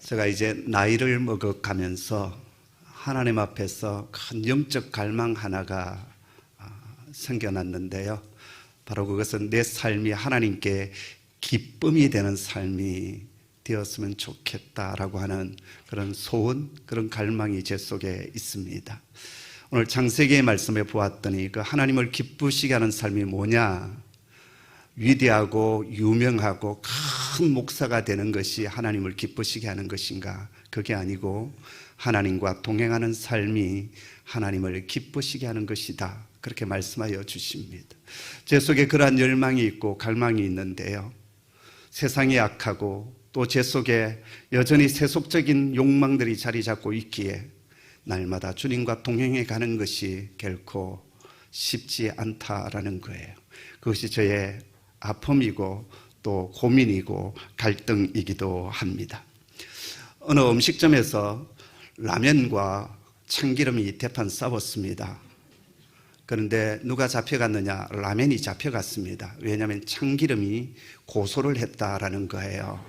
제가 이제 나이를 먹어가면서 하나님 앞에서 큰 영적 갈망 하나가 생겨났는데요. 바로 그것은 내 삶이 하나님께 기쁨이 되는 삶이 되었으면 좋겠다라고 하는 그런 소원, 그런 갈망이 제 속에 있습니다. 오늘 창세기의 말씀에 보았더니 그 하나님을 기쁘시게 하는 삶이 뭐냐? 위대하고 유명하고 큰 목사가 되는 것이 하나님을 기쁘시게 하는 것인가? 그게 아니고 하나님과 동행하는 삶이 하나님을 기쁘시게 하는 것이다, 그렇게 말씀하여 주십니다. 제 속에 그러한 열망이 있고 갈망이 있는데요, 세상이 악하고 또 제 속에 여전히 세속적인 욕망들이 자리 잡고 있기에 날마다 주님과 동행해 가는 것이 결코 쉽지 않다라는 거예요. 그것이 저의 아픔이고 또 고민이고 갈등이기도 합니다. 어느 음식점에서 라면과 참기름이 대판 싸웠습니다. 그런데 누가 잡혀갔느냐? 라면이 잡혀갔습니다. 왜냐하면 참기름이 고소를 했다라는 거예요.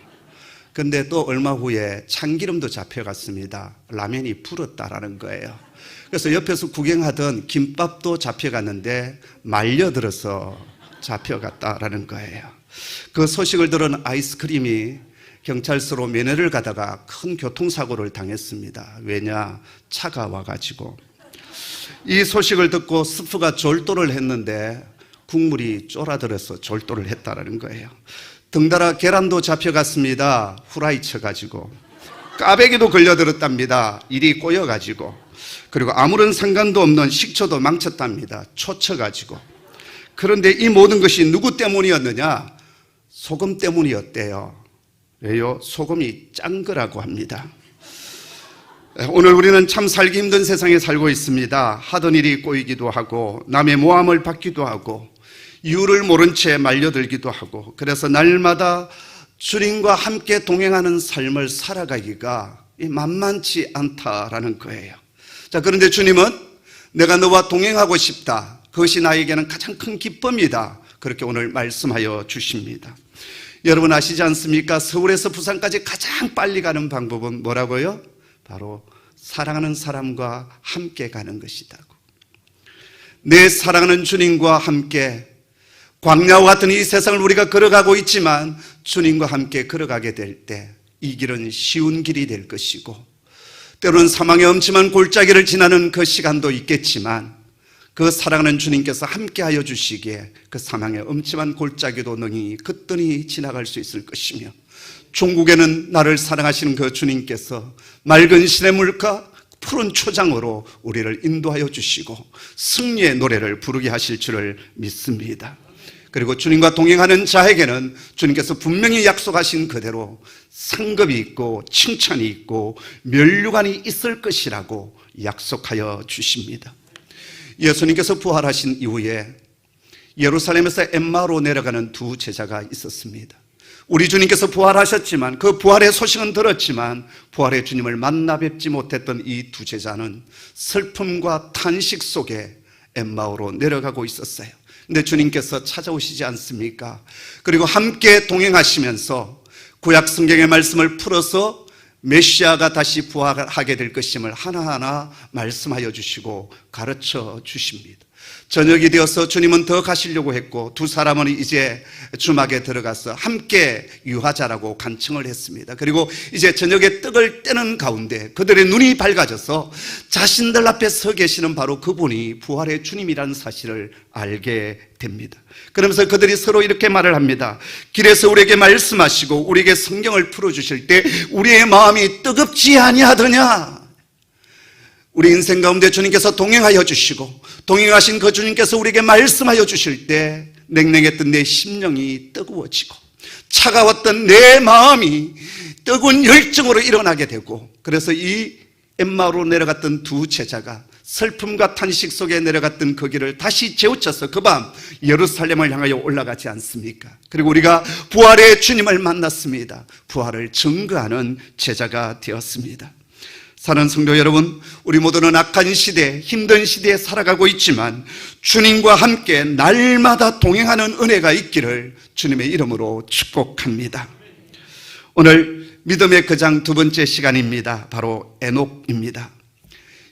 그런데 또 얼마 후에 참기름도 잡혀갔습니다. 라면이 불었다라는 거예요. 그래서 옆에서 구경하던 김밥도 잡혀갔는데 말려들어서 잡혀갔다라는 거예요. 그 소식을 들은 아이스크림이 경찰서로 면회를 가다가 큰 교통사고를 당했습니다. 왜냐? 차가 와가지고. 이 소식을 듣고 스프가 졸도를 했는데 국물이 쫄아들어서 졸도를 했다라는 거예요. 덩달아 계란도 잡혀갔습니다. 후라이 쳐가지고. 까베기도 걸려들었답니다. 일이 꼬여가지고. 그리고 아무런 상관도 없는 식초도 망쳤답니다. 초쳐가지고. 그런데 이 모든 것이 누구 때문이었느냐? 소금 때문이었대요. 왜요? 소금이 짠 거라고 합니다. 오늘 우리는 참 살기 힘든 세상에 살고 있습니다. 하던 일이 꼬이기도 하고 남의 모함을 받기도 하고 이유를 모른 채 말려들기도 하고, 그래서 날마다 주님과 함께 동행하는 삶을 살아가기가 만만치 않다라는 거예요. 자, 그런데 주님은 내가 너와 동행하고 싶다, 그것이 나에게는 가장 큰 기쁨이다, 그렇게 오늘 말씀하여 주십니다. 여러분 아시지 않습니까? 서울에서 부산까지 가장 빨리 가는 방법은 뭐라고요? 바로 사랑하는 사람과 함께 가는 것이다고. 내 사랑하는 주님과 함께 광야와 같은 이 세상을 우리가 걸어가고 있지만 주님과 함께 걸어가게 될 때 이 길은 쉬운 길이 될 것이고, 때로는 사망의 엄침한 골짜기를 지나는 그 시간도 있겠지만 그 사랑하는 주님께서 함께하여 주시기에 그 사망의 엄침한 골짜기도 능히 그떠니 지나갈 수 있을 것이며, 종국에는 나를 사랑하시는 그 주님께서 맑은 시냇물과 푸른 초장으로 우리를 인도하여 주시고 승리의 노래를 부르게 하실 줄을 믿습니다. 그리고 주님과 동행하는 자에게는 주님께서 분명히 약속하신 그대로 상급이 있고 칭찬이 있고 면류관이 있을 것이라고 약속하여 주십니다. 예수님께서 부활하신 이후에 예루살렘에서 엠마오로 내려가는 두 제자가 있었습니다. 우리 주님께서 부활하셨지만 그 부활의 소식은 들었지만 부활의 주님을 만나 뵙지 못했던 이 두 제자는 슬픔과 탄식 속에 엠마오로 내려가고 있었어요. 근데 주님께서 찾아오시지 않습니까? 그리고 함께 동행하시면서 구약 성경의 말씀을 풀어서 메시아가 다시 부활하게 될 것임을 하나하나 말씀하여 주시고 가르쳐 주십니다. 저녁이 되어서 주님은 더 가시려고 했고 두 사람은 이제 주막에 들어가서 함께 유하자라고 간청을 했습니다. 그리고 이제 저녁에 떡을 떼는 가운데 그들의 눈이 밝아져서 자신들 앞에 서 계시는 바로 그분이 부활의 주님이라는 사실을 알게 됩니다. 그러면서 그들이 서로 이렇게 말을 합니다. 길에서 우리에게 말씀하시고 우리에게 성경을 풀어주실 때 우리의 마음이 뜨겁지 아니하더냐? 우리 인생 가운데 주님께서 동행하여 주시고 동행하신 그 주님께서 우리에게 말씀하여 주실 때 냉랭했던 내 심령이 뜨거워지고 차가웠던 내 마음이 뜨거운 열정으로 일어나게 되고, 그래서 이 엠마오로 내려갔던 두 제자가 슬픔과 탄식 속에 내려갔던 그 길을 다시 재우쳐서 그 밤 예루살렘을 향하여 올라가지 않습니까? 그리고 우리가 부활의 주님을 만났습니다. 부활을 증거하는 제자가 되었습니다. 사는 성도 여러분, 우리 모두는 악한 시대, 힘든 시대에 살아가고 있지만 주님과 함께 날마다 동행하는 은혜가 있기를 주님의 이름으로 축복합니다. 오늘 믿음의 거장 두 번째 시간입니다. 바로 에녹입니다.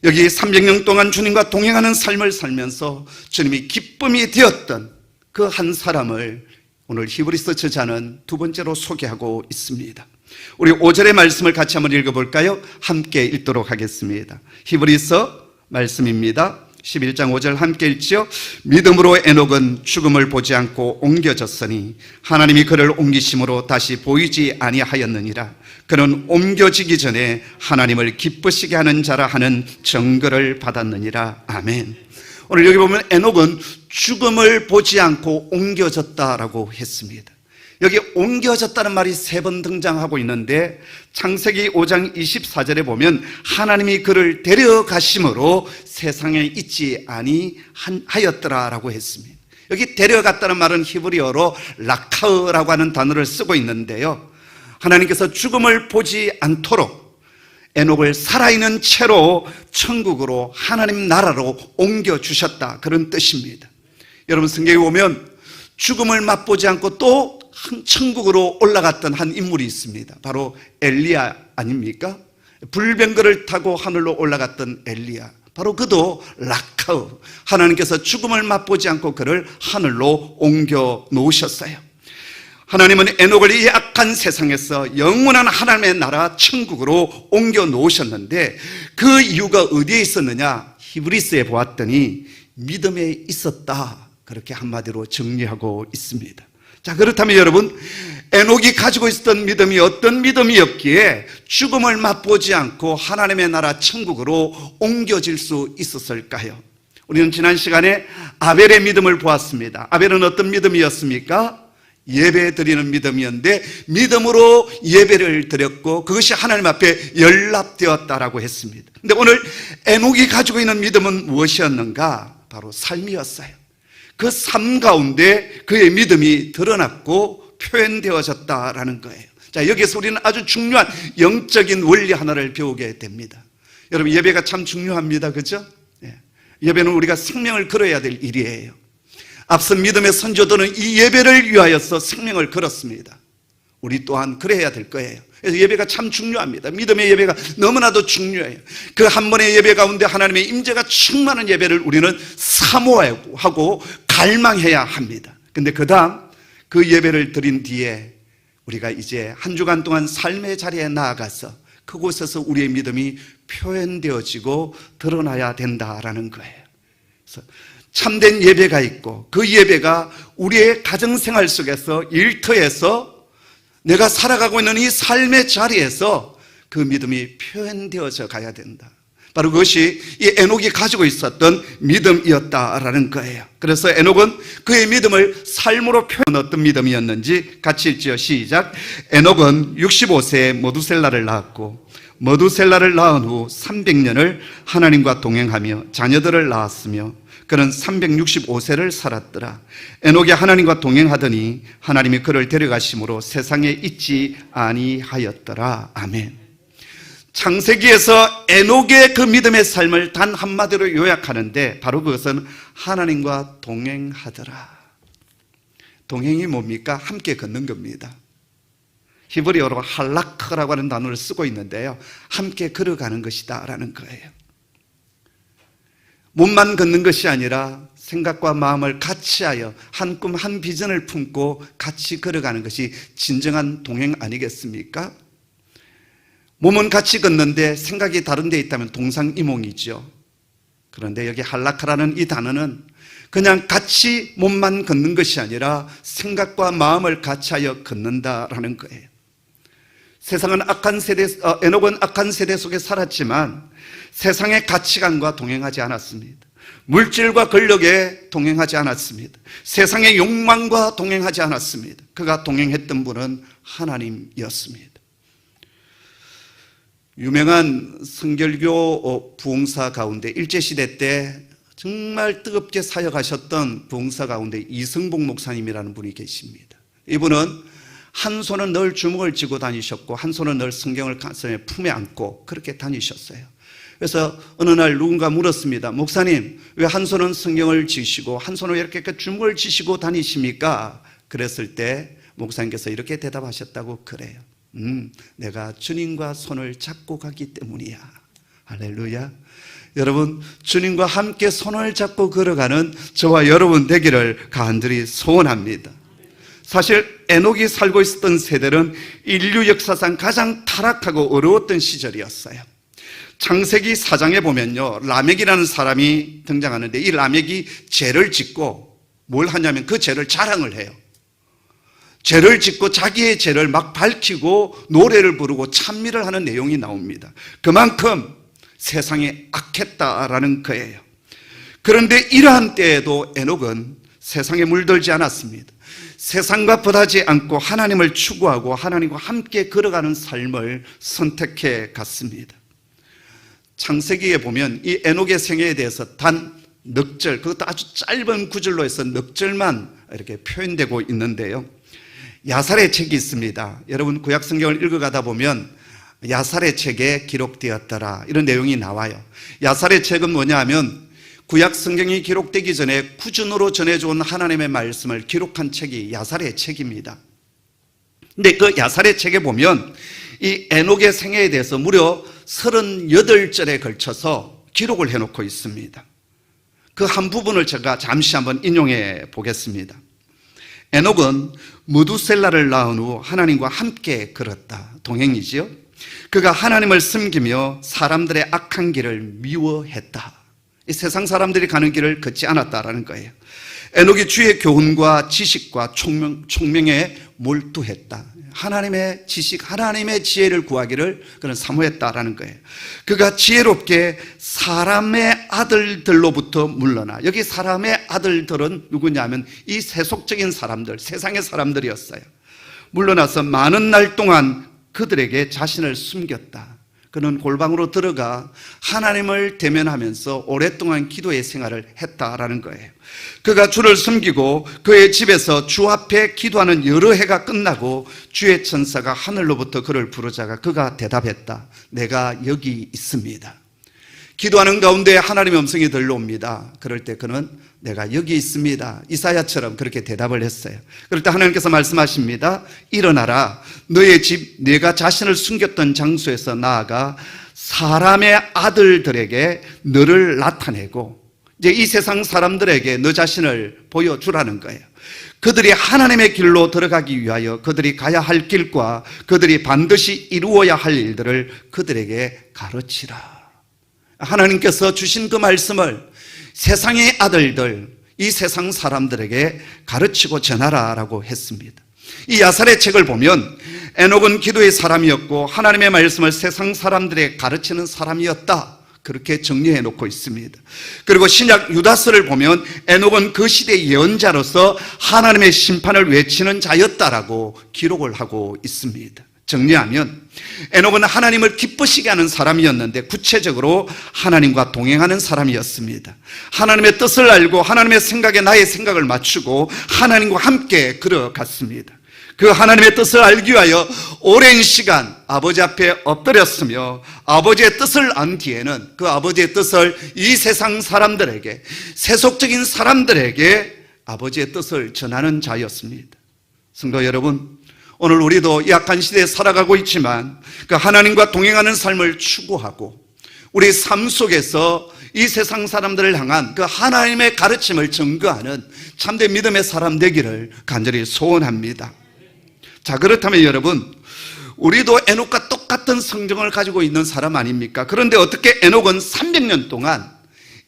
여기 300년 동안 주님과 동행하는 삶을 살면서 주님이 기쁨이 되었던 그 한 사람을 오늘 히브리서 저자는 두 번째로 소개하고 있습니다. 우리 5절의 말씀을 같이 한번 읽어볼까요? 함께 읽도록 하겠습니다. 히브리서 말씀입니다. 11장 5절 함께 읽지요. 믿음으로 에녹은 죽음을 보지 않고 옮겨졌으니 하나님이 그를 옮기심으로 다시 보이지 아니하였느니라. 그는 옮겨지기 전에 하나님을 기쁘시게 하는 자라 하는 증거를 받았느니라. 아멘. 오늘 여기 보면 에녹은 죽음을 보지 않고 옮겨졌다라고 했습니다. 여기 옮겨졌다는 말이 3번 등장하고 있는데 창세기 5장 24절에 보면 하나님이 그를 데려가심으로 세상에 있지 아니하였더라라고 했습니다. 여기 데려갔다는 말은 히브리어로 라카흐라고 하는 단어를 쓰고 있는데요, 하나님께서 죽음을 보지 않도록 에녹을 살아있는 채로 천국으로 하나님 나라로 옮겨주셨다, 그런 뜻입니다. 여러분, 성경에 보면 죽음을 맛보지 않고 또 천국으로 올라갔던 한 인물이 있습니다. 바로 엘리야 아닙니까? 불병거를 타고 하늘로 올라갔던 엘리야, 바로 그도 라카흐, 하나님께서 죽음을 맛보지 않고 그를 하늘로 옮겨 놓으셨어요. 하나님은 에녹을 이 악한 세상에서 영원한 하나님의 나라 천국으로 옮겨 놓으셨는데 그 이유가 어디에 있었느냐? 히브리서에 보았더니 믿음에 있었다, 그렇게 한마디로 정리하고 있습니다. 자, 그렇다면 여러분, 에녹이 가지고 있었던 믿음이 어떤 믿음이었기에 죽음을 맛보지 않고 하나님의 나라 천국으로 옮겨질 수 있었을까요? 우리는 지난 시간에 아벨의 믿음을 보았습니다. 아벨은 어떤 믿음이었습니까? 예배 드리는 믿음이었는데 믿음으로 예배를 드렸고 그것이 하나님 앞에 연락되었다라고 했습니다. 근데 오늘 에녹이 가지고 있는 믿음은 무엇이었는가? 바로 삶이었어요. 그 삶 가운데 그의 믿음이 드러났고 표현되어졌다라는 거예요. 자, 여기서 우리는 아주 중요한 영적인 원리 하나를 배우게 됩니다. 여러분, 예배가 참 중요합니다. 그렇죠? 예배는 우리가 생명을 걸어야 될 일이에요. 앞서 믿음의 선조들은 이 예배를 위하여서 생명을 걸었습니다. 우리 또한 그래야 될 거예요. 그래서 예배가 참 중요합니다. 믿음의 예배가 너무나도 중요해요. 그 한 번의 예배 가운데 하나님의 임재가 충만한 예배를 우리는 사모하고 갈망해야 합니다. 근데 그 다음 그 예배를 드린 뒤에 우리가 이제 한 주간 동안 삶의 자리에 나아가서 그곳에서 우리의 믿음이 표현되어지고 드러나야 된다라는 거예요. 그래서 참된 예배가 있고 그 예배가 우리의 가정생활 속에서, 일터에서, 내가 살아가고 있는 이 삶의 자리에서 그 믿음이 표현되어져 가야 된다. 바로 그것이 이 에녹이 가지고 있었던 믿음이었다라는 거예요. 그래서 에녹은 그의 믿음을 삶으로 표현한 어떤 믿음이었는지 같이 읽지요. 시작. 에녹은 65세에 머두셀라를 낳았고 머두셀라를 낳은 후 300년을 하나님과 동행하며 자녀들을 낳았으며 그는 365세를 살았더라. 에녹이 하나님과 동행하더니 하나님이 그를 데려가심으로 세상에 있지 아니하였더라. 아멘. 창세기에서 에녹의 그 믿음의 삶을 단 한마디로 요약하는데 바로 그것은 하나님과 동행하더라. 동행이 뭡니까? 함께 걷는 겁니다. 히브리어로 할라크라고 하는 단어를 쓰고 있는데요, 함께 걸어가는 것이다 라는 거예요. 몸만 걷는 것이 아니라 생각과 마음을 같이 하여 한 꿈, 한 비전을 품고 같이 걸어가는 것이 진정한 동행 아니겠습니까? 몸은 같이 걷는데 생각이 다른 데 있다면 동상이몽이죠. 그런데 여기 할라카라는 이 단어는 그냥 같이 몸만 걷는 것이 아니라 생각과 마음을 같이 하여 걷는다라는 거예요. 세상은 악한 세대, 에녹은 악한 세대 속에 살았지만 세상의 가치관과 동행하지 않았습니다. 물질과 권력에 동행하지 않았습니다. 세상의 욕망과 동행하지 않았습니다. 그가 동행했던 분은 하나님이었습니다. 유명한 성결교 부흥사 가운데 일제시대 때 정말 뜨겁게 사역하셨던 부흥사 가운데 이승복 목사님이라는 분이 계십니다. 이분은 한 손은 늘 주먹을 쥐고 다니셨고 한 손은 늘 성경을 가슴에 품에 안고 그렇게 다니셨어요. 그래서 어느 날 누군가 물었습니다. 목사님, 왜 한 손은 성경을 쥐시고 한 손은 이렇게 주먹을 쥐시고 다니십니까? 그랬을 때 목사님께서 이렇게 대답하셨다고 그래요. 내가 주님과 손을 잡고 가기 때문이야. 할렐루야. 여러분, 주님과 함께 손을 잡고 걸어가는 저와 여러분 되기를 간절히 소원합니다. 사실 에녹이 살고 있었던 세대는 인류 역사상 가장 타락하고 어려웠던 시절이었어요. 창세기 4장에 보면요, 라멕이라는 사람이 등장하는데, 이 라멕이 죄를 짓고 뭘 하냐면 그 죄를 자랑을 해요. 죄를 짓고 자기의 죄를 막 밝히고 노래를 부르고 찬미를 하는 내용이 나옵니다. 그만큼 세상이 악했다라는 거예요. 그런데 이러한 때에도 에녹은 세상에 물들지 않았습니다. 세상과 벌하지 않고 하나님을 추구하고 하나님과 함께 걸어가는 삶을 선택해 갔습니다. 창세기에 보면 이 에녹의 생애에 대해서 단 넉 절, 그것도 아주 짧은 구절로 해서 넉 절만 이렇게 표현되고 있는데요. 야살의 책이 있습니다. 여러분 구약 성경을 읽어가다 보면 야살의 책에 기록되었더라 이런 내용이 나와요. 야살의 책은 뭐냐 하면 구약 성경이 기록되기 전에 구준으로 전해준 하나님의 말씀을 기록한 책이 야살의 책입니다. 근데 그 야살의 책에 보면 이 에녹의 생애에 대해서 무려 38절에 걸쳐서 기록을 해놓고 있습니다. 그 한 부분을 제가 잠시 한번 인용해 보겠습니다. 에녹은 무두셀라를 낳은 후 하나님과 함께 걸었다. 동행이지요. 그가 하나님을 섬기며 사람들의 악한 길을 미워했다. 이 세상 사람들이 가는 길을 걷지 않았다라는 거예요. 에녹이 주의 교훈과 지식과 총명에 몰두했다. 하나님의 지식, 하나님의 지혜를 구하기를 그는 사모했다라는 거예요. 그가 지혜롭게 사람의 아들들로부터 물러나, 여기 사람의 아들들은 누구냐면 이 세속적인 사람들, 세상의 사람들이었어요. 물러나서 많은 날 동안 그들에게 자신을 숨겼다. 그는 골방으로 들어가 하나님을 대면하면서 오랫동안 기도의 생활을 했다라는 거예요. 그가 주를 섬기고 그의 집에서 주 앞에 기도하는 여러 해가 끝나고 주의 천사가 하늘로부터 그를 부르자가 그가 대답했다. 내가 여기 있습니다. 기도하는 가운데 하나님의 음성이 들려옵니다. 그럴 때 그는 내가 여기 있습니다. 이사야처럼 그렇게 대답을 했어요. 그럴 때 하나님께서 말씀하십니다. 일어나라. 너의 집, 네가 자신을 숨겼던 장소에서 나아가 사람의 아들들에게 너를 나타내고 이제 이 세상 사람들에게 너 자신을 보여주라는 거예요. 그들이 하나님의 길로 들어가기 위하여 그들이 가야 할 길과 그들이 반드시 이루어야 할 일들을 그들에게 가르치라. 하나님께서 주신 그 말씀을 세상의 아들들, 이 세상 사람들에게 가르치고 전하라라고 했습니다. 이 야살의 책을 보면 에녹은 기도의 사람이었고 하나님의 말씀을 세상 사람들에게 가르치는 사람이었다, 그렇게 정리해 놓고 있습니다. 그리고 신약 유다서를 보면 에녹은 그 시대의 예언자로서 하나님의 심판을 외치는 자였다라고 기록을 하고 있습니다. 정리하면 에녹은 하나님을 기쁘시게 하는 사람이었는데 구체적으로 하나님과 동행하는 사람이었습니다. 하나님의 뜻을 알고 하나님의 생각에 나의 생각을 맞추고 하나님과 함께 걸어갔습니다. 그 하나님의 뜻을 알기 위하여 오랜 시간 아버지 앞에 엎드렸으며 아버지의 뜻을 안 뒤에는 그 아버지의 뜻을 이 세상 사람들에게, 세속적인 사람들에게 아버지의 뜻을 전하는 자였습니다. 성도 여러분, 오늘 우리도 이 악한 시대에 살아가고 있지만 그 하나님과 동행하는 삶을 추구하고 우리 삶 속에서 이 세상 사람들을 향한 그 하나님의 가르침을 증거하는 참된 믿음의 사람 되기를 간절히 소원합니다. 자, 그렇다면 여러분, 우리도 에녹과 똑같은 성정을 가지고 있는 사람 아닙니까? 그런데 어떻게 에녹은 300년 동안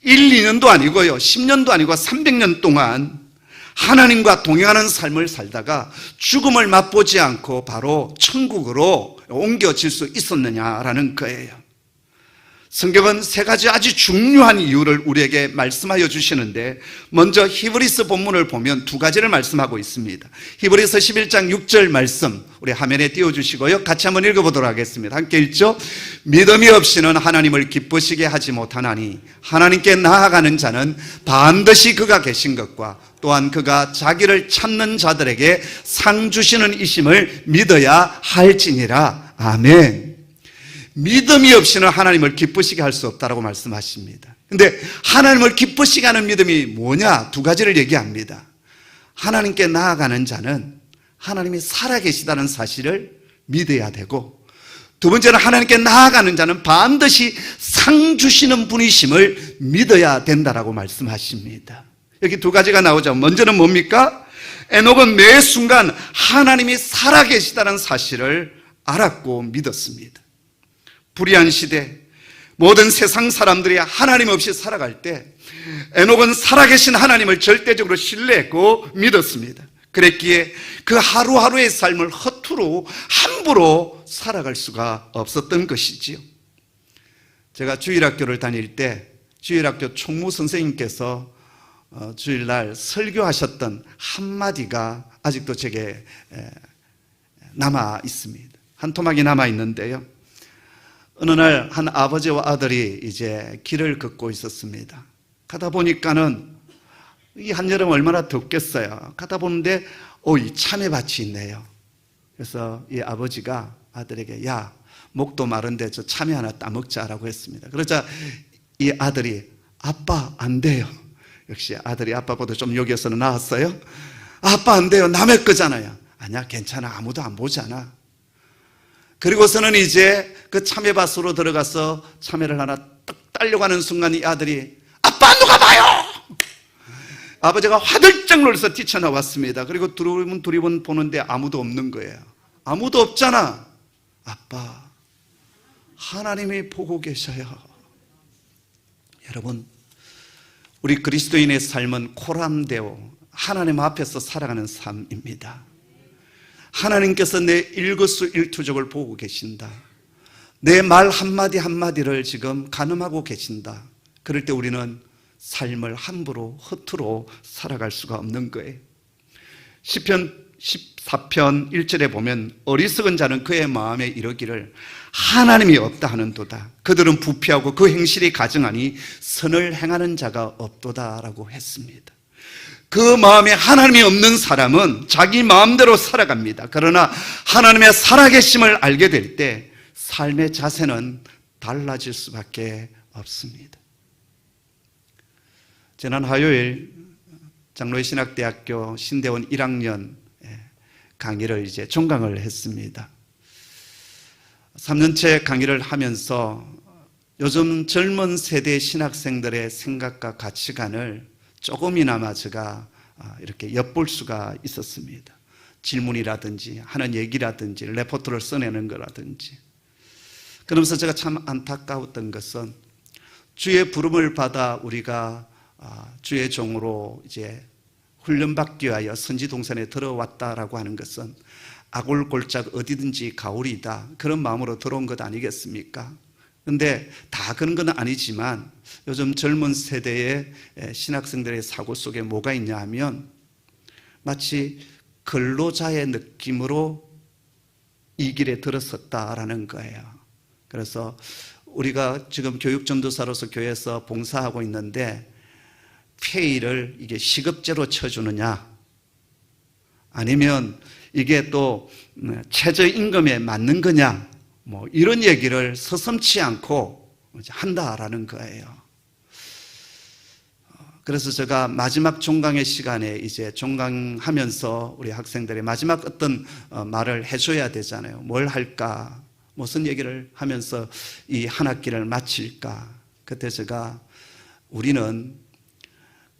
1, 2년도 아니고요 10년도 아니고 300년 동안 하나님과 동행하는 삶을 살다가 죽음을 맛보지 않고 바로 천국으로 옮겨질 수 있었느냐라는 거예요. 성경은 세 가지 아주 중요한 이유를 우리에게 말씀하여 주시는데, 먼저 히브리서 본문을 보면 두 가지를 말씀하고 있습니다. 히브리서 11장 6절 말씀 우리 화면에 띄워주시고요, 같이 한번 읽어보도록 하겠습니다. 함께 읽죠. 믿음이 없이는 하나님을 기쁘시게 하지 못하나니 하나님께 나아가는 자는 반드시 그가 계신 것과 또한 그가 자기를 찾는 자들에게 상 주시는 이심을 믿어야 할지니라. 아멘. 믿음이 없이는 하나님을 기쁘시게 할 수 없다라고 말씀하십니다. 근데 하나님을 기쁘시게 하는 믿음이 뭐냐? 두 가지를 얘기합니다. 하나님께 나아가는 자는 하나님이 살아계시다는 사실을 믿어야 되고, 두 번째는 하나님께 나아가는 자는 반드시 상 주시는 분이심을 믿어야 된다라고 말씀하십니다. 여기 두 가지가 나오죠. 먼저는 뭡니까? 에녹은 매 순간 하나님이 살아계시다는 사실을 알았고 믿었습니다. 불의한 시대, 모든 세상 사람들이 하나님 없이 살아갈 때 에녹은 살아계신 하나님을 절대적으로 신뢰했고 믿었습니다. 그랬기에 그 하루하루의 삶을 허투루 함부로 살아갈 수가 없었던 것이지요. 제가 주일학교를 다닐 때 주일학교 총무 선생님께서 주일날 설교하셨던 한마디가 아직도 제게 남아 있습니다. 한 토막이 남아 있는데요. 어느 날 한 아버지와 아들이 이제 길을 걷고 있었습니다. 가다 보니까는 이 한여름 얼마나 덥겠어요. 가다 보는데 이 참외밭이 있네요. 그래서 이 아버지가 아들에게 야, 목도 마른데 저 참외 하나 따먹자라고 했습니다. 그러자 이 아들이 아빠 안 돼요. 역시 아들이 아빠보다 좀 여기서는 나았어요. 아빠 안 돼요. 남의 거잖아요. 아니야, 괜찮아. 아무도 안 보잖아. 그리고서는 이제 그 참외밭으로 들어가서 참외를 하나 딱 따려고 순간 이 아들이 아빠 누가 봐요! 아버지가 화들짝 놀라서 뛰쳐나왔습니다. 그리고 두리번 보는데 아무도 없는 거예요. 아무도 없잖아. 아빠, 하나님이 보고 계셔요. 여러분, 우리 그리스도인의 삶은 코람데오, 하나님 앞에서 살아가는 삶입니다. 하나님께서 내 일거수일투족을 보고 계신다. 내 말 한마디 한마디를 지금 가늠하고 계신다. 그럴 때 우리는 삶을 함부로 허투루 살아갈 수가 없는 거예요. 시편 14편 1절에 보면 어리석은 자는 그의 마음에 이르기를 하나님이 없다 하는도다. 그들은 부패하고 그 행실이 가증하니 선을 행하는 자가 없도다라고 했습니다. 그 마음에 하나님이 없는 사람은 자기 마음대로 살아갑니다. 그러나 하나님의 살아계심을 알게 될 때 삶의 자세는 달라질 수밖에 없습니다. 지난 화요일 장로의 신학대학교 신대원 1학년 강의를 이제 종강을 했습니다. 3년째 강의를 하면서 요즘 젊은 세대 신학생들의 생각과 가치관을 조금이나마 제가 이렇게 엿볼 수가 있었습니다. 질문이라든지 하는 얘기라든지 레포트를 써내는 거라든지. 그러면서 제가 참 안타까웠던 것은 주의 부름을 받아 우리가 주의 종으로 이제 훈련받기 위하여 선지동산에 들어왔다라고 하는 것은 아골골짝 어디든지 가오리다, 그런 마음으로 들어온 것 아니겠습니까? 그런데 다 그런 건 아니지만 요즘 젊은 세대의 신학생들의 사고 속에 뭐가 있냐 하면 마치 근로자의 느낌으로 이 길에 들어섰다라는 거예요. 그래서 우리가 지금 교육전도사로서 교회에서 봉사하고 있는데 페이를 이게 시급제로 쳐주느냐, 아니면 이게 또 최저임금에 맞는 거냐, 뭐 이런 얘기를 서슴지 않고 한다라는 거예요. 그래서 제가 마지막 종강의 시간에 이제 종강하면서 우리 학생들의 마지막 어떤 말을 해줘야 되잖아요. 뭘 할까? 무슨 얘기를 하면서 이 한 학기를 마칠까? 그때 제가 우리는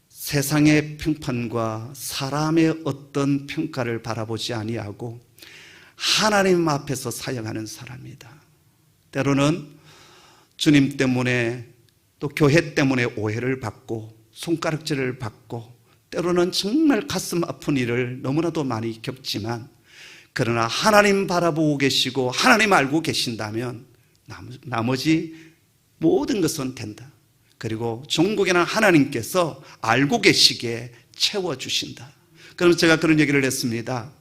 세상의 평판과 사람의 어떤 평가를 바라보지 아니하고 하나님 앞에서 사역하는 사람이다. 때로는 주님 때문에 또 교회 때문에 오해를 받고 손가락질을 받고 때로는 정말 가슴 아픈 일을 너무나도 많이 겪지만, 그러나 하나님 바라보고 계시고 하나님 알고 계신다면 나머지 모든 것은 된다. 그리고 종국에는 하나님께서 알고 계시기에 채워주신다. 그럼 제가 그런 얘기를 했습니다.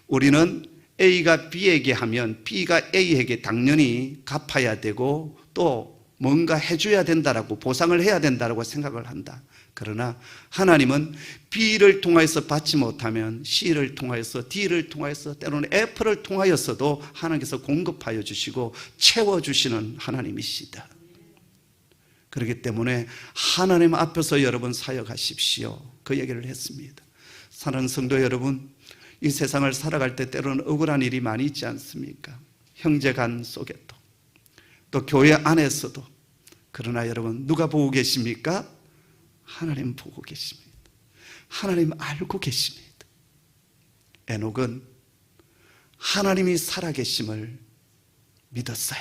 우리는 A가 B에게 하면 B가 A에게 당연히 갚아야 되고 또 뭔가 해줘야 된다라고, 보상을 해야 된다라고 생각을 한다. 그러나 하나님은 B를 통하여서 받지 못하면 C를 통하여서, D를 통하여서, 때로는 F를 통하여서도 하나님께서 공급하여 주시고 채워주시는 하나님이시다. 그렇기 때문에 하나님 앞에서 여러분 사역하십시오. 그 얘기를 했습니다. 사랑하는 성도 여러분, 이 세상을 살아갈 때 때로는 억울한 일이 많이 있지 않습니까? 형제간 속에도, 또 교회 안에서도. 그러나 여러분, 누가 보고 계십니까? 하나님 보고 계십니다. 하나님 알고 계십니다. 에녹은 하나님이 살아계심을 믿었어요.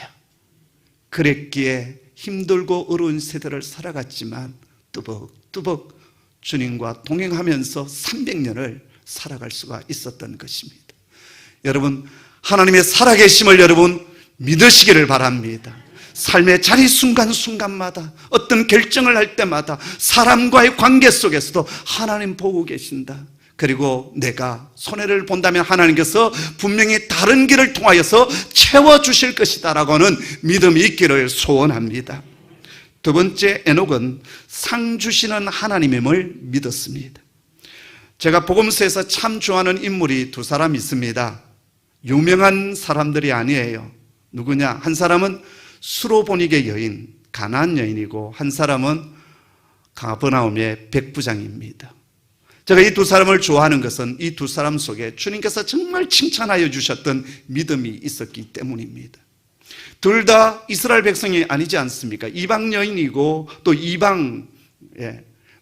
그랬기에 힘들고 어려운 세대를 살아갔지만 뚜벅뚜벅 주님과 동행하면서 300년을 살아갈 수가 있었던 것입니다. 여러분, 하나님의 살아계심을 여러분 믿으시기를 바랍니다. 삶의 자리 순간순간마다, 어떤 결정을 할 때마다 사람과의 관계 속에서도 하나님 보고 계신다. 그리고 내가 손해를 본다면 하나님께서 분명히 다른 길을 통하여서 채워주실 것이다 라고 하는 믿음이 있기를 소원합니다. 두 번째, 에녹은 상 주시는 하나님임을 믿었습니다. 제가 복음서에서 참 좋아하는 인물이 두 사람 있습니다. 유명한 사람들이 아니에요. 누구냐? 한 사람은 수로보닉의 여인, 가나안 여인이고, 한 사람은 가버나움의 백부장입니다. 제가 이 두 사람을 좋아하는 것은 이 두 사람 속에 주님께서 정말 칭찬하여 주셨던 믿음이 있었기 때문입니다. 둘 다 이스라엘 백성이 아니지 않습니까? 이방 여인이고 또 이방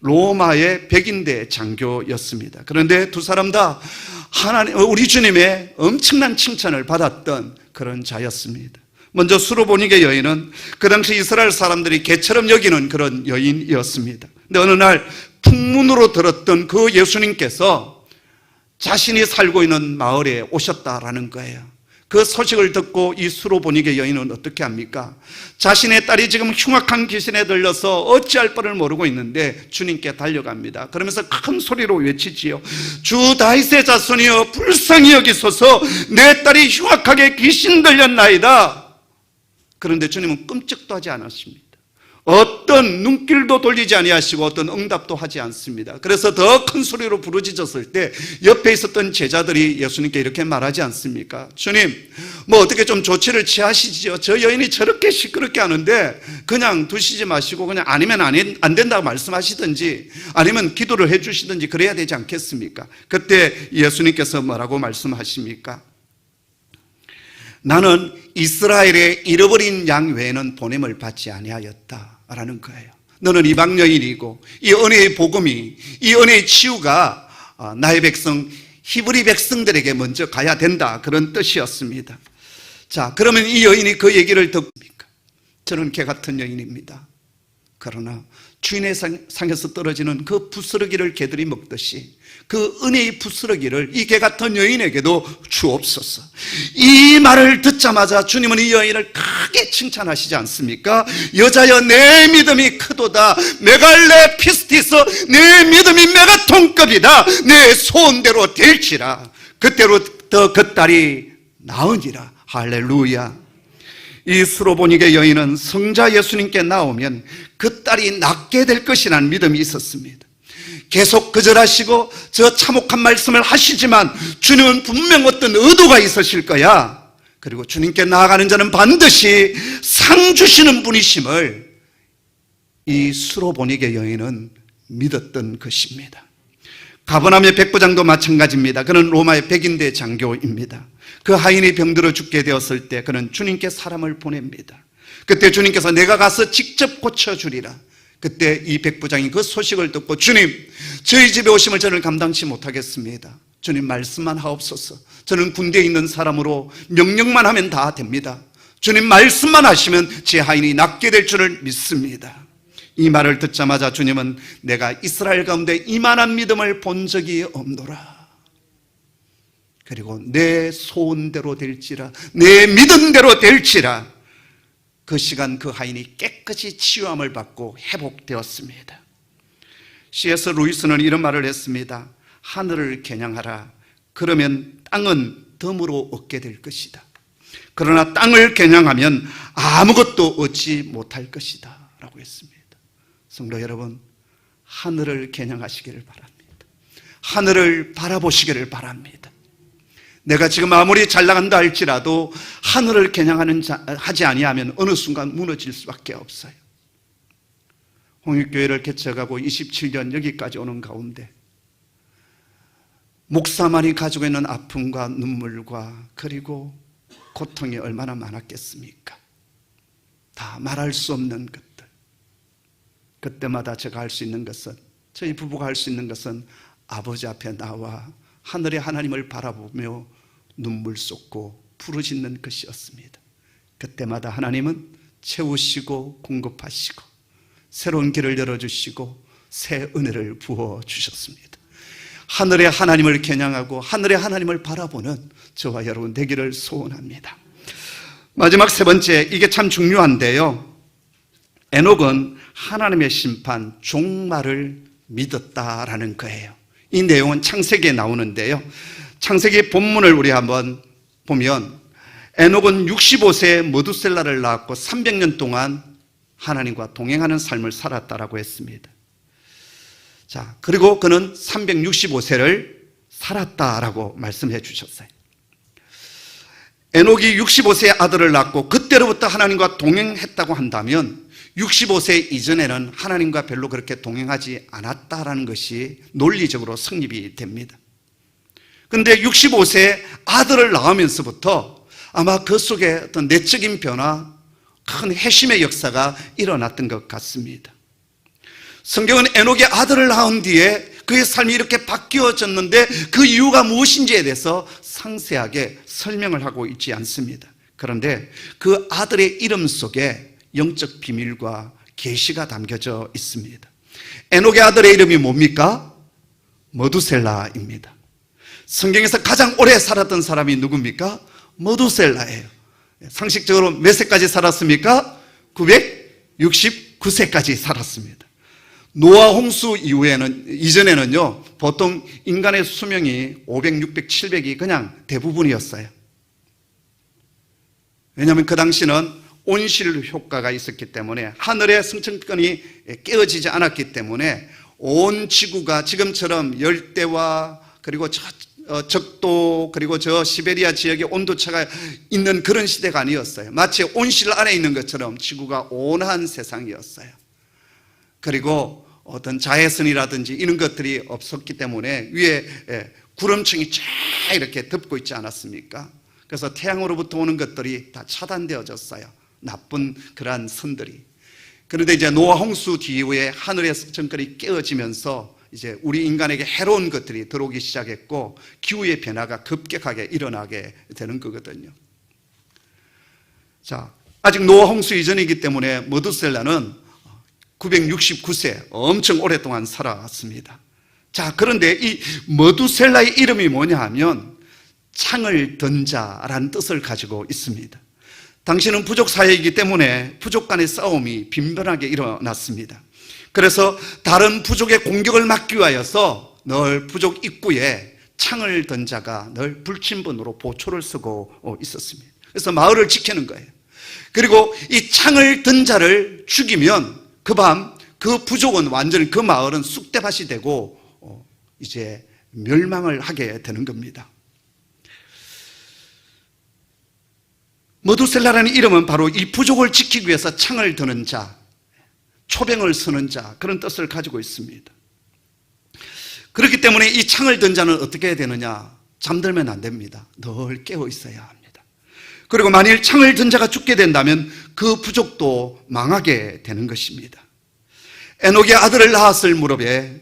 로마의 백인대 장교였습니다. 그런데 두 사람 다 우리 주님의 엄청난 칭찬을 받았던 그런 자였습니다. 먼저 수로보닉의 여인은 그 당시 이스라엘 사람들이 개처럼 여기는 그런 여인이었습니다. 근데 어느 날 풍문으로 들었던 그 예수님께서 자신이 살고 있는 마을에 오셨다라는 거예요. 그 소식을 듣고 이 수로보닉의 여인은 어떻게 합니까? 자신의 딸이 지금 흉악한 귀신에 들려서 어찌할 바를 모르고 있는데 주님께 달려갑니다. 그러면서 큰 소리로 외치지요. 주 다윗의 자손이여, 불쌍히 여기소서. 내 딸이 흉악하게 귀신 들렸나이다. 그런데 주님은 끔찍도 하지 않았습니다. 어떤 눈길도 돌리지 아니하시고 어떤 응답도 하지 않습니다. 그래서 더 큰 소리로 부르짖었을 때 옆에 있었던 제자들이 예수님께 이렇게 말하지 않습니까? 주님, 뭐 어떻게 좀 조치를 취하시지요. 저 여인이 저렇게 시끄럽게 하는데 그냥 두시지 마시고 그냥 아니면 안 된다고 말씀하시든지 아니면 기도를 해 주시든지 그래야 되지 않겠습니까? 그때 예수님께서 뭐라고 말씀하십니까? 나는 이스라엘의 잃어버린 양 외에는 보냄을 받지 아니하였다라는 거예요. 너는 이방 여인이고 이 은혜의 복음이, 이 은혜의 치유가 나의 백성 히브리 백성들에게 먼저 가야 된다, 그런 뜻이었습니다. 자, 그러면 이 여인이 그 얘기를 듣습니까? 저는 개 같은 여인입니다. 그러나 주인의 상에서 떨어지는 그 부스러기를 개들이 먹듯이 그 은혜의 부스러기를 이 개 같은 여인에게도 주옵소서. 이 말을 듣자마자 주님은 이 여인을 크게 칭찬하시지 않습니까? 여자여, 내 믿음이 크도다. 메갈레 피스티서, 내 믿음이 메가톤급이다. 내 소원대로 될지라. 그때로부터 그 딸이 나으니라. 할렐루야. 이 수로보닉의 여인은 성자 예수님께 나오면 그 딸이 낫게 될 것이라는 믿음이 있었습니다. 계속 거절하시고 저 참혹한 말씀을 하시지만 주님은 분명 어떤 의도가 있으실 거야. 그리고 주님께 나아가는 자는 반드시 상 주시는 분이심을 이 수로보닉의 여인은 믿었던 것입니다. 가버나움의 백부장도 마찬가지입니다. 그는 로마의 백인대 장교입니다. 그 하인이 병들어 죽게 되었을 때 그는 주님께 사람을 보냅니다. 그때 주님께서 내가 가서 직접 고쳐주리라. 그때 이 백부장이 그 소식을 듣고 주님, 저희 집에 오심을 저는 감당치 못하겠습니다. 주님 말씀만 하옵소서. 저는 군대에 있는 사람으로 명령만 하면 다 됩니다. 주님 말씀만 하시면 제 하인이 낫게 될 줄을 믿습니다. 이 말을 듣자마자 주님은 내가 이스라엘 가운데 이만한 믿음을 본 적이 없노라. 그리고 내 소원대로 될지라, 내 믿음대로 될지라. 그 시간 그 하인이 깨끗이 치유함을 받고 회복되었습니다. C.S. 루이스는 이런 말을 했습니다. 하늘을 겨냥하라. 그러면 땅은 덤으로 얻게 될 것이다. 그러나 땅을 겨냥하면 아무것도 얻지 못할 것이다 라고 했습니다. 성도 여러분, 하늘을 겨냥하시기를 바랍니다. 하늘을 바라보시기를 바랍니다. 내가 지금 아무리 잘 나간다 할지라도 하늘을 하지 아니하면 어느 순간 무너질 수밖에 없어요. 홍익교회를 개척하고 27년 여기까지 오는 가운데 목사만이 가지고 있는 아픔과 눈물과 그리고 고통이 얼마나 많았겠습니까? 다 말할 수 없는 것들. 그때마다 제가 할 수 있는 것은, 저희 부부가 할 수 있는 것은 아버지 앞에 나와 하늘의 하나님을 바라보며 눈물 쏟고 부르짖는 것이었습니다. 그때마다 하나님은 채우시고 공급하시고 새로운 길을 열어주시고 새 은혜를 부어주셨습니다. 하늘의 하나님을 겨냥하고 하늘의 하나님을 바라보는 저와 여러분 되기를 소원합니다. 마지막 세 번째, 이게 참 중요한데요, 에녹은 하나님의 심판, 종말을 믿었다라는 거예요. 이 내용은 창세기에 나오는데요, 창세기 본문을 우리 한번 보면 에녹은 65세에 머두셀라를 낳았고 300년 동안 하나님과 동행하는 삶을 살았다라고 했습니다. 자, 그리고 그는 365세를 살았다라고 말씀해 주셨어요. 에녹이 65세의 아들을 낳고 그때로부터 하나님과 동행했다고 한다면 65세 이전에는 하나님과 별로 그렇게 동행하지 않았다라는 것이 논리적으로 성립이 됩니다. 그런데 65세 아들을 낳으면서부터 아마 그 속에 어떤 내적인 변화, 큰 회심의 역사가 일어났던 것 같습니다. 성경은 에녹의 아들을 낳은 뒤에 그의 삶이 이렇게 바뀌어졌는데 그 이유가 무엇인지에 대해서 상세하게 설명을 하고 있지 않습니다. 그런데 그 아들의 이름 속에 영적 비밀과 계시가 담겨져 있습니다. 에녹의 아들의 이름이 뭡니까? 머두셀라입니다. 성경에서 가장 오래 살았던 사람이 누굽니까? 머두셀라예요. 상식적으로 몇 세까지 살았습니까? 969세까지 살았습니다. 노아 홍수 이전에는요, 보통 인간의 수명이 500, 600, 700이 그냥 대부분이었어요. 왜냐하면 그 당시는 온실 효과가 있었기 때문에 하늘의 승천권이 깨어지지 않았기 때문에 온 지구가 지금처럼 열대와 그리고 적도 그리고 저 시베리아 지역에 온도차가 있는 그런 시대가 아니었어요. 마치 온실 안에 있는 것처럼 지구가 온화한 세상이었어요. 그리고 어떤 자외선이라든지 이런 것들이 없었기 때문에 위에 구름층이 쫙 이렇게 덮고 있지 않았습니까? 그래서 태양으로부터 오는 것들이 다 차단되어졌어요. 나쁜 그러한 선들이. 그런데 이제 노아 홍수 뒤에 하늘의 정권이 깨어지면서 이제 우리 인간에게 해로운 것들이 들어오기 시작했고 기후의 변화가 급격하게 일어나게 되는 거거든요. 자, 아직 노아 홍수 이전이기 때문에 머두셀라는 969세 엄청 오랫동안 살아왔습니다. 자, 그런데 이 머두셀라의 이름이 뭐냐 하면 창을 든 자라는 뜻을 가지고 있습니다. 당시는 부족 사회이기 때문에 부족 간의 싸움이 빈번하게 일어났습니다. 그래서 다른 부족의 공격을 막기 위하여서 늘 부족 입구에 창을 든 자가 늘 불침번으로 보초를 쓰고 있었습니다. 그래서 마을을 지키는 거예요. 그리고 이 창을 든 자를 죽이면 그 밤 그 부족은 완전히 그 마을은 쑥대밭이 되고 이제 멸망을 하게 되는 겁니다. 머두셀라라는 이름은 바로 이 부족을 지키기 위해서 창을 드는 자, 초병을 쓰는 자, 그런 뜻을 가지고 있습니다. 그렇기 때문에 이 창을 든 자는 어떻게 해야 되느냐? 잠들면 안 됩니다. 늘 깨어 있어야 합니다. 그리고 만일 창을 든 자가 죽게 된다면 그 부족도 망하게 되는 것입니다. 에녹의 아들을 낳았을 무렵에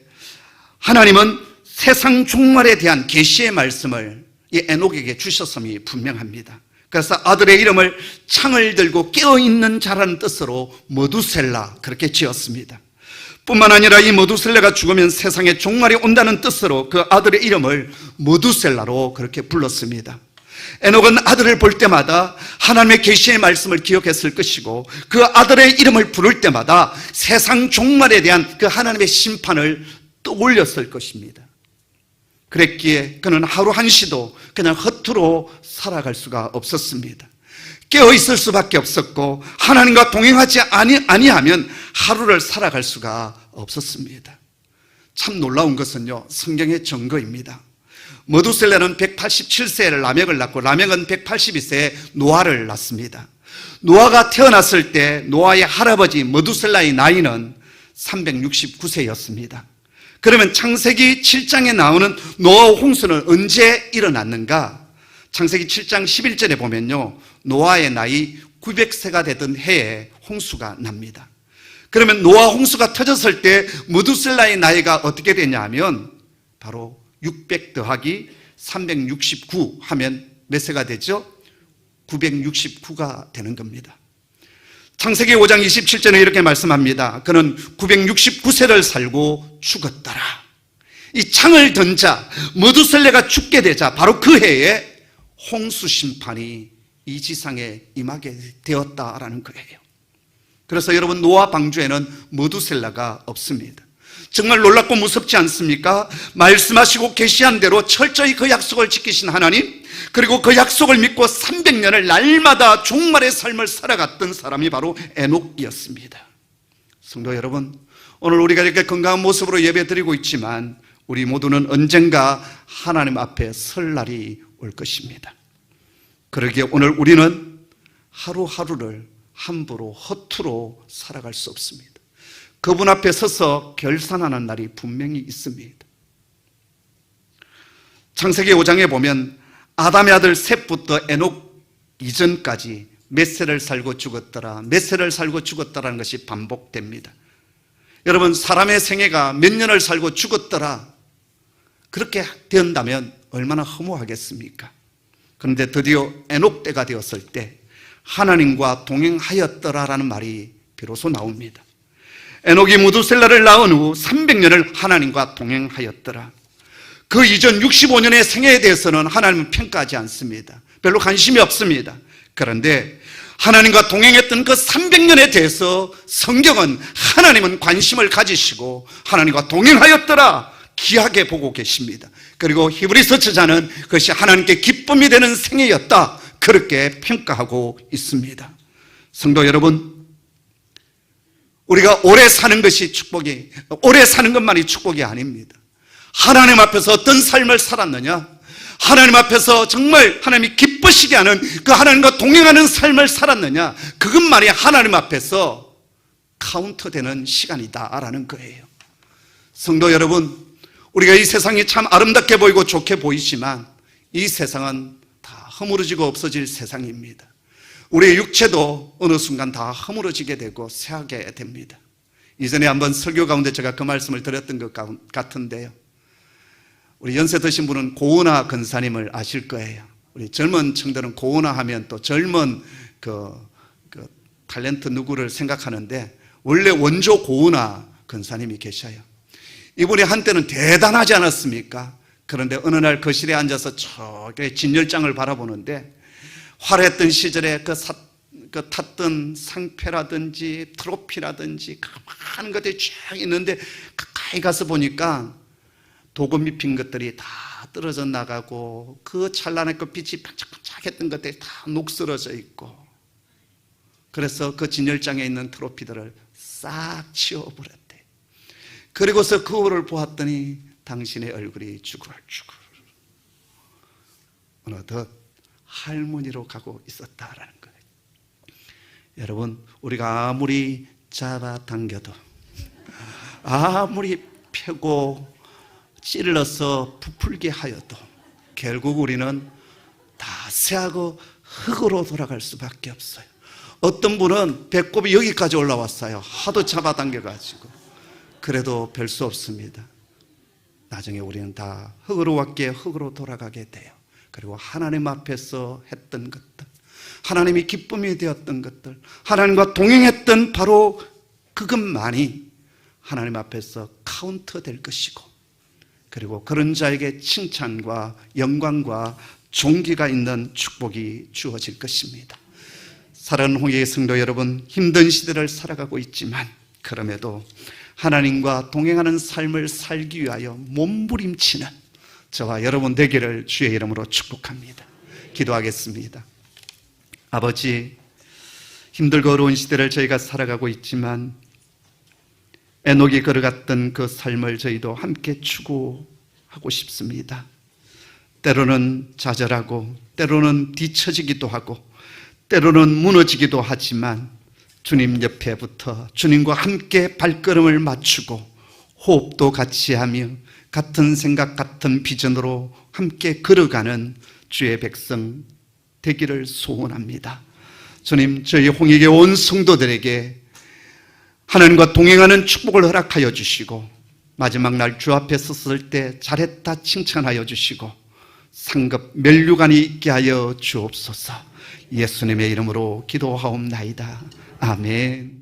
하나님은 세상 종말에 대한 계시의 말씀을 이 에녹에게 주셨음이 분명합니다. 그래서 아들의 이름을 창을 들고 깨어있는 자라는 뜻으로 머두셀라 그렇게 지었습니다. 뿐만 아니라 이 머두셀라가 죽으면 세상에 종말이 온다는 뜻으로 그 아들의 이름을 머두셀라로 그렇게 불렀습니다. 에녹은 아들을 볼 때마다 하나님의 계시의 말씀을 기억했을 것이고 그 아들의 이름을 부를 때마다 세상 종말에 대한 그 하나님의 심판을 떠올렸을 것입니다. 그랬기에 그는 하루 한시도 그냥 허투루 살아갈 수가 없었습니다. 깨어있을 수밖에 없었고 하나님과 동행하지 아니하면 하루를 살아갈 수가 없었습니다. 참 놀라운 것은요, 성경의 증거입니다. 머두셀라는 187세에 라멕을 낳고 라멕은 182세에 노아를 낳습니다. 노아가 태어났을 때 노아의 할아버지 머두셀라의 나이는 369세였습니다. 그러면 창세기 7장에 나오는 노아와 홍수는 언제 일어났는가? 창세기 7장 11절에 보면요, 노아의 나이 900세가 되던 해에 홍수가 납니다. 그러면 노아 홍수가 터졌을 때 무두셀라의 나이가 어떻게 되냐 하면 바로 600 더하기 369 하면 몇 세가 되죠? 969가 되는 겁니다. 창세기 5장 27절에 이렇게 말씀합니다. 그는 969세를 살고 죽었더라. 이 창을 던 자 무두셀레가 죽게 되자 바로 그 해에 홍수 심판이 이 지상에 임하게 되었다라는 거예요. 그래서 여러분, 노아 방주에는 무두셀라가 없습니다. 정말 놀랍고 무섭지 않습니까? 말씀하시고 계시한 대로 철저히 그 약속을 지키신 하나님, 그리고 그 약속을 믿고 300년을 날마다 종말의 삶을 살아갔던 사람이 바로 에녹이었습니다. 성도 여러분, 오늘 우리가 이렇게 건강한 모습으로 예배드리고 있지만 우리 모두는 언젠가 하나님 앞에 설 날이 올 것입니다. 그러기에 오늘 우리는 하루하루를 함부로 허투루 살아갈 수 없습니다. 그분 앞에 서서 결산하는 날이 분명히 있습니다. 창세기 5장에 보면 아담의 아들 셋부터 에녹 이전까지 몇 세를 살고 죽었더라, 몇 세를 살고 죽었더라는 것이 반복됩니다. 여러분, 사람의 생애가 몇 년을 살고 죽었더라, 그렇게 된다면 얼마나 허무하겠습니까? 그런데 드디어 에녹 때가 되었을 때 하나님과 동행하였더라라는 말이 비로소 나옵니다. 에녹이 무두셀라를 낳은 후 300년을 하나님과 동행하였더라. 그 이전 65년의 생애에 대해서는 하나님은 평가하지 않습니다. 별로 관심이 없습니다. 그런데 하나님과 동행했던 그 300년에 대해서 성경은 하나님은 관심을 가지시고 하나님과 동행하였더라 귀하게 보고 계십니다. 그리고 히브리서 저자는 그것이 하나님께 기쁨이 되는 생애였다, 그렇게 평가하고 있습니다. 성도 여러분, 우리가 오래 사는 것이 축복이, 오래 사는 것만이 축복이 아닙니다. 하나님 앞에서 어떤 삶을 살았느냐, 하나님 앞에서 정말 하나님이 기쁘시게 하는 그 하나님과 동행하는 삶을 살았느냐, 그것만이 하나님 앞에서 카운트되는 시간이다라는 거예요. 성도 여러분, 우리가 이 세상이 참 아름답게 보이고 좋게 보이지만 이 세상은 다 허물어지고 없어질 세상입니다. 우리의 육체도 어느 순간 다 허물어지게 되고 쇠하게 됩니다. 이전에 한번 설교 가운데 제가 그 말씀을 드렸던 것 같은데요, 우리 연세 드신 분은 고은하 권사님을 아실 거예요. 우리 젊은 층들은 고은하 하면 또 젊은 그 탤런트 누구를 생각하는데 원래 원조 고은하 권사님이 계셔요. 이분이 한때는 대단하지 않았습니까? 그런데 어느 날 거실에 앉아서 저게 진열장을 바라보는데 화려했던 시절에 그 탔던 상패라든지 트로피라든지 많은 것들이 쫙 있는데 가까이 가서 보니까 도금 입힌 것들이 다 떨어져 나가고 그 찬란했고 빛이 반짝반짝했던 것들이 다 녹슬어져 있고, 그래서 그 진열장에 있는 트로피들을 싹 치워버렸대. 그리고서 거울을 보았더니 당신의 얼굴이 주글주글 어느덧 할머니로 가고 있었다라는 거예요. 여러분, 우리가 아무리 잡아당겨도, 아무리 펴고 찔러서 부풀게 하여도 결국 우리는 다 쇠하고 흙으로 돌아갈 수밖에 없어요. 어떤 분은 배꼽이 여기까지 올라왔어요. 하도 잡아당겨가지고. 그래도 별 수 없습니다. 나중에 우리는 다 흙으로 왔기에 흙으로 돌아가게 돼요. 그리고 하나님 앞에서 했던 것들, 하나님이 기쁨이 되었던 것들, 하나님과 동행했던 바로 그것만이 하나님 앞에서 카운트 될 것이고, 그리고 그런 자에게 칭찬과 영광과 존귀가 있는 축복이 주어질 것입니다. 사랑하는 홍익의 성도 여러분, 힘든 시대를 살아가고 있지만 그럼에도 하나님과 동행하는 삶을 살기 위하여 몸부림치는 저와 여러분 되기를 주의 이름으로 축복합니다. 기도하겠습니다. 아버지, 힘들고 어려운 시대를 저희가 살아가고 있지만 에녹이 걸어갔던 그 삶을 저희도 함께 추구하고 싶습니다. 때로는 좌절하고 때로는 뒤처지기도 하고 때로는 무너지기도 하지만 주님 옆에 붙어 주님과 함께 발걸음을 맞추고 호흡도 같이 하며 같은 생각, 같은 비전으로 함께 걸어가는 주의 백성 되기를 소원합니다. 주님, 저희 홍익의 온 성도들에게 하나님과 동행하는 축복을 허락하여 주시고, 마지막 날 주 앞에 섰을 때 잘했다 칭찬하여 주시고, 상급 면류관이 있게 하여 주옵소서. 예수님의 이름으로 기도하옵나이다. 아멘.